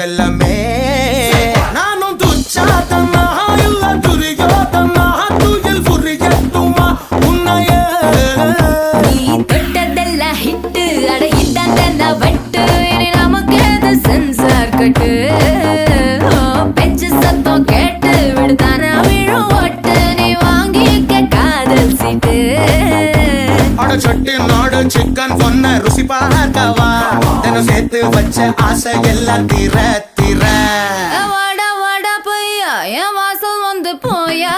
செல்லமே நானும் துச்சாதனா இல்ல துரியோதனா துயில் புரியட்டுமா உன்னைய நீ தொட்டதெல்லாம் ஹிட்டு அட இதான் வட்டு இனி நமக்கு எது சென்சார் கட்டு பெஞ்சு சத்தம் கேட்டு விடுதானா விழும் ஓட்டு நீ வாங்கிக்க காதல் சீட்டு அட சட்டி நாடு சிக்கன் பொண்ண ருசி பார்க்கவா தினம் சேர்த்து வச்ச ஆசை எல்லாம் தீர தீர வாடா வாடா பையா என் வாசல் வந்து போயா